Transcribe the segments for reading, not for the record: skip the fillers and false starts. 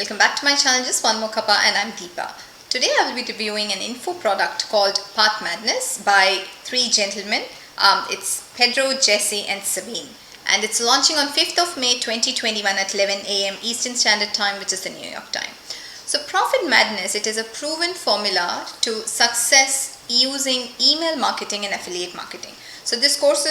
Welcome back to my channel, Just One More Cuppa, and I'm Deepa. Today I will be reviewing an info product called Path Madness by three gentlemen. It's Pedro, Jesse and Sabine, and it's launching on 5th of May 2021 at 11 a.m. Eastern Standard Time, which is the New York time. So Profit Madness, it is a proven formula to success using email marketing and affiliate marketing. So this course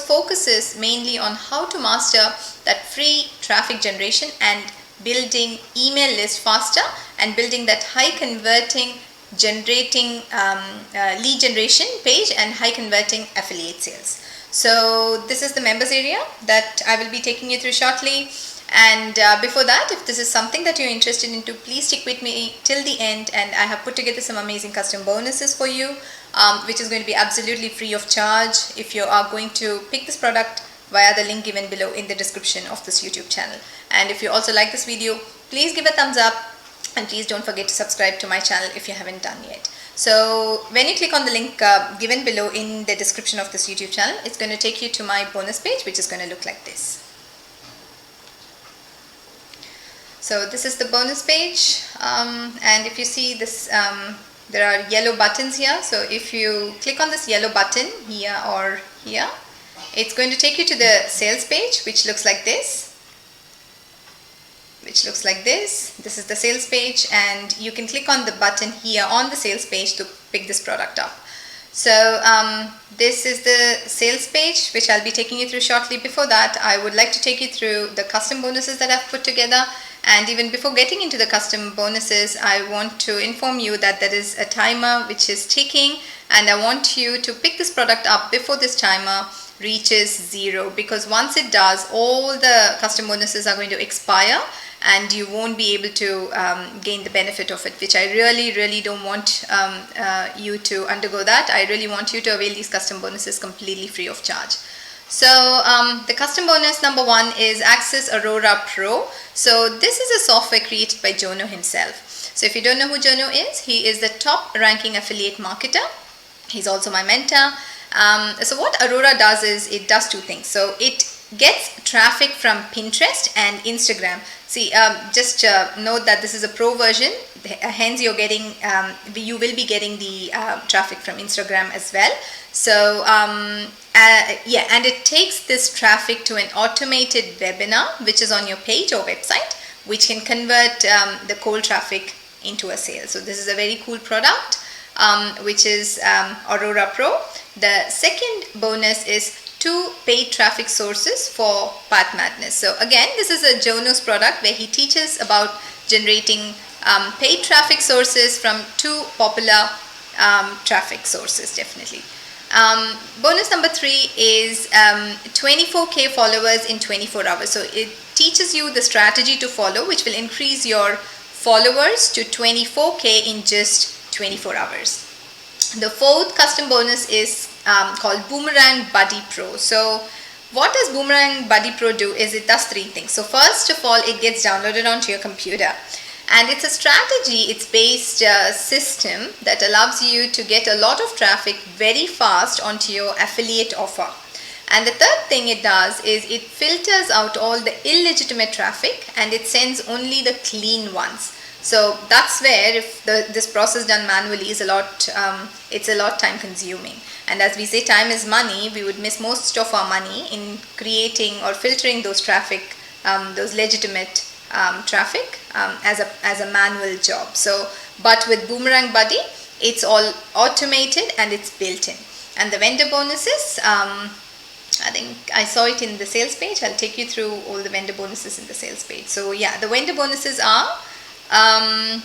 focuses mainly on how to master that free traffic generation and building email list faster and building that high converting lead generation page and high converting affiliate sales. So this is the members area that I will be taking you through shortly. And before that, if this is something that you're interested into, please stick with me till the end, and I have put together some amazing custom bonuses for you, which is going to be absolutely free of charge if you are going to pick this product via the link given below in the description of this YouTube channel. And if you also like this video, please give a thumbs up, and please don't forget to subscribe to my channel if you haven't done yet. So when you click on the link given below in the description of this YouTube channel, it's going to take you to my bonus page, which is going to look like this. So this is the bonus page, and if you see this, there are yellow buttons here. So if you click on this yellow button here or here, it's going to take you to the sales page, which looks like this. This is the sales page, and you can click on the button here on the sales page to pick this product up. So this is the sales page, which I'll be taking you through shortly. Before that, I would like to take you through the custom bonuses that I've put together. And even before getting into the custom bonuses, I want to inform you that there is a timer which is ticking, and I want you to pick this product up before this timer reaches 0, because once it does, all the custom bonuses are going to expire and you won't be able to gain the benefit of it, which I really don't want you to undergo that. I really want you to avail these custom bonuses completely free of charge. So the custom bonus number 1 is Access Aurora Pro. So this is a software created by Jono himself. So if you don't know who Jono is, he is the top ranking affiliate marketer. He's also my mentor. So what Aurora does is it does two things. So it gets traffic from Pinterest and Instagram. See, just note that this is a pro version, hence you will be getting the traffic from Instagram as well. So yeah, and it takes this traffic to an automated webinar which is on your page or website, which can convert the cold traffic into a sale. So this is a very cool product, which is Aurora Pro. The second bonus is 2 paid traffic sources for Path Madness. So again, this is a Jono's product where he teaches about generating paid traffic sources from 2 popular traffic sources, definitely. Bonus number 3 is 24K followers in 24 hours. So it teaches you the strategy to follow, which will increase your followers to 24K in just 24 hours. The fourth custom bonus is called Boomerang Buddy Pro. So what does Boomerang Buddy Pro do is it does 3 things. So first of all, it gets downloaded onto your computer, and it's a strategy, it's based system that allows you to get a lot of traffic very fast onto your affiliate offer. And the third thing it does is it filters out all the illegitimate traffic and it sends only the clean ones. So that's where, if this process done manually is it's a lot time consuming. And as we say, time is money, we would miss most of our money in creating or filtering those traffic, those legitimate traffic as a manual job. So, but with Boomerang Buddy, it's all automated and it's built in. And the vendor bonuses, I think I saw it in the sales page. I'll take you through all the vendor bonuses in the sales page. So yeah, the vendor bonuses are $100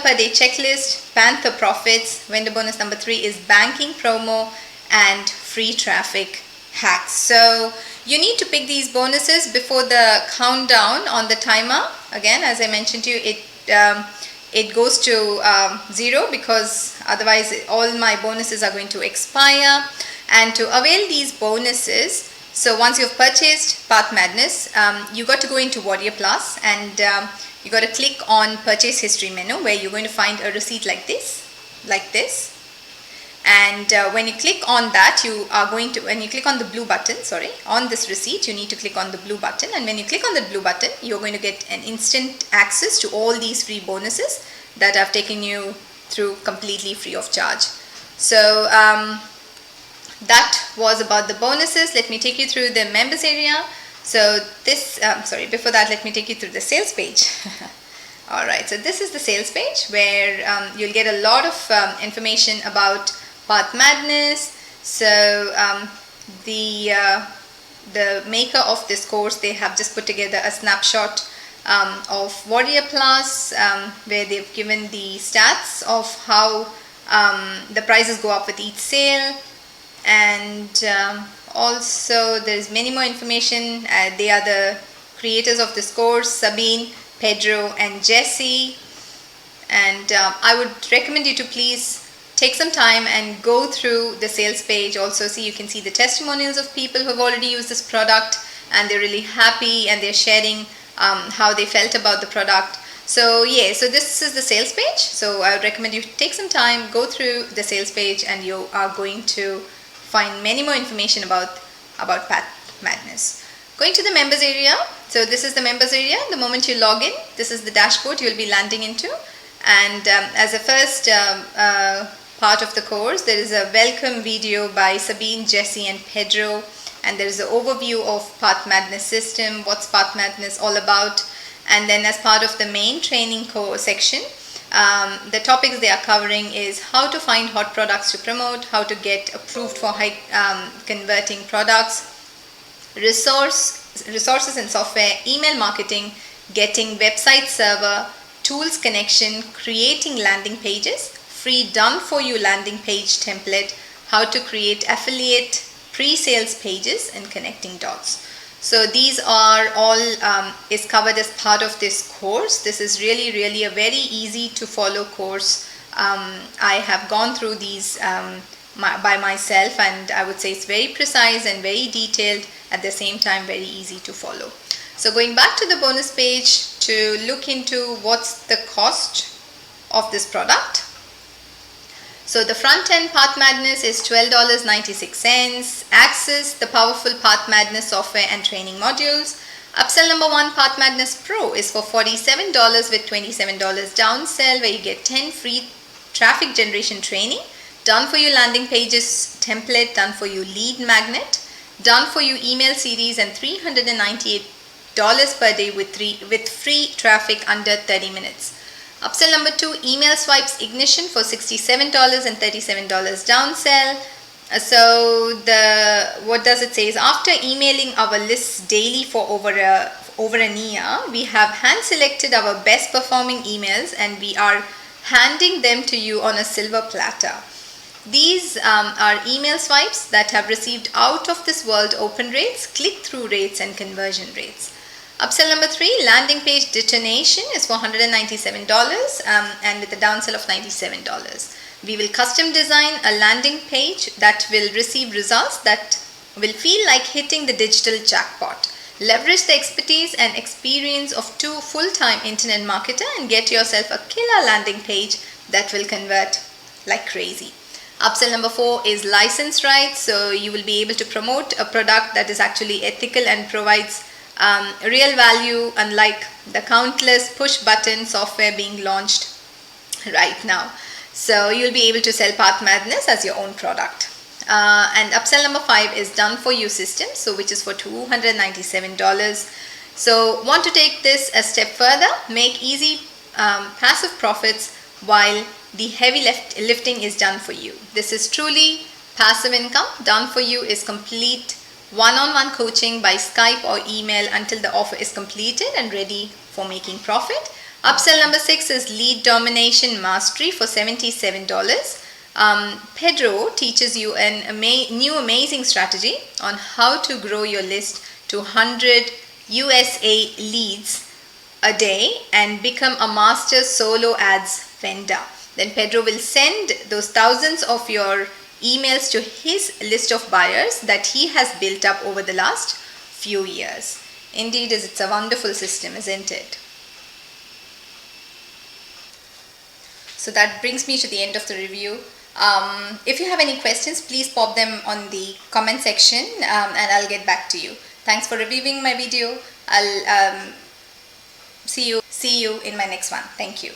per day checklist, Panther Profits. Vendor bonus number 3 is banking promo and free traffic hacks. So you need to pick these bonuses before the countdown on the timer. Again, as I mentioned to you, it goes to 0, because otherwise all my bonuses are going to expire. And to avail these bonuses, so once you've purchased Path Madness, you got to go into Warrior Plus, and you got to click on Purchase History menu, where you're going to find a receipt like this. And when you click on that, you are going to, when you click on the blue button, on this receipt, you need to click on the blue button. And when you click on the blue button, you're going to get an instant access to all these free bonuses that I've taken you through completely free of charge. So that was about the bonuses. Let me take you through the members area. So this, before that, let me take you through the sales page. Alright, so this is the sales page where you'll get a lot of information about Path Madness. So the maker of this course, they have just put together a snapshot of Warrior Plus, where they've given the stats of how the prices go up with each sale. And also there's many more information. They are the creators of this course, Sabine, Pedro and Jesse. And I would recommend you to please take some time and go through the sales page. Also, you can see the testimonials of people who have already used this product and they're really happy and they're sharing how they felt about the product. So yeah, so this is the sales page. So I would recommend you take some time, go through the sales page, and you are going to find many more information about Path Madness. Going to the members area. So this is the members area. The moment you log in, this is the dashboard you'll be landing into. And as a first part of the course, there is a welcome video by Sabine, Jesse and Pedro, and there is an overview of Path Madness system, what's Path Madness all about. And then as part of the main training course section, the topics they are covering is how to find hot products to promote, how to get approved for high converting products, resources and software, email marketing, getting website server, tools connection, creating landing pages, free done for you landing page template, how to create affiliate pre-sales pages, and connecting dots. So these are all is covered as part of this course. This is really a very easy to follow course. I have gone through these by myself, and I would say it's very precise and very detailed, at the same time very easy to follow. So going back to the bonus page to look into what's the cost of this product. So the front end Path Madness is $12.96. Access the powerful Path Madness software and training modules. Upsell number 1, Path Madness Pro, is for $47 with $27 downsell, where you get 10 free traffic generation training, done for you landing pages template, done for you lead magnet, done for you email series, and $398 per day with free traffic under 30 minutes. Upsell number 2, email swipes ignition for $67 and $37 downsell. So what does it say is, after emailing our lists daily for over an year, we have hand selected our best performing emails and we are handing them to you on a silver platter. These are email swipes that have received out of this world open rates, click-through rates and conversion rates. Upsell number 3, landing page detonation, is for $197 and with a downsell of $97. We will custom design a landing page that will receive results that will feel like hitting the digital jackpot. Leverage the expertise and experience of 2 full-time internet marketer and get yourself a killer landing page that will convert like crazy. Upsell number 4 is license rights. So you will be able to promote a product that is actually ethical and provides real value, unlike the countless push button software being launched right now. So you'll be able to sell Path Madness as your own product. And upsell number 5 is done for you system, so which is for $297. So want to take this a step further, make easy passive profits while the heavy lifting is done for you. This is truly passive income. Done for you is complete one-on-one coaching by Skype or email until the offer is completed and ready for making profit. Upsell number 6 is lead domination mastery for $77. Pedro teaches you a new amazing strategy on how to grow your list to 100 USA leads a day and become a master solo ads vendor. Then Pedro will send those thousands of your emails to his list of buyers that he has built up over the last few years. Indeed, it's a wonderful system, isn't it? So that brings me to the end of the review. If you have any questions, please pop them on the comment section, and I'll get back to you. Thanks for reviewing my video. I'll see you in my next one. Thank you.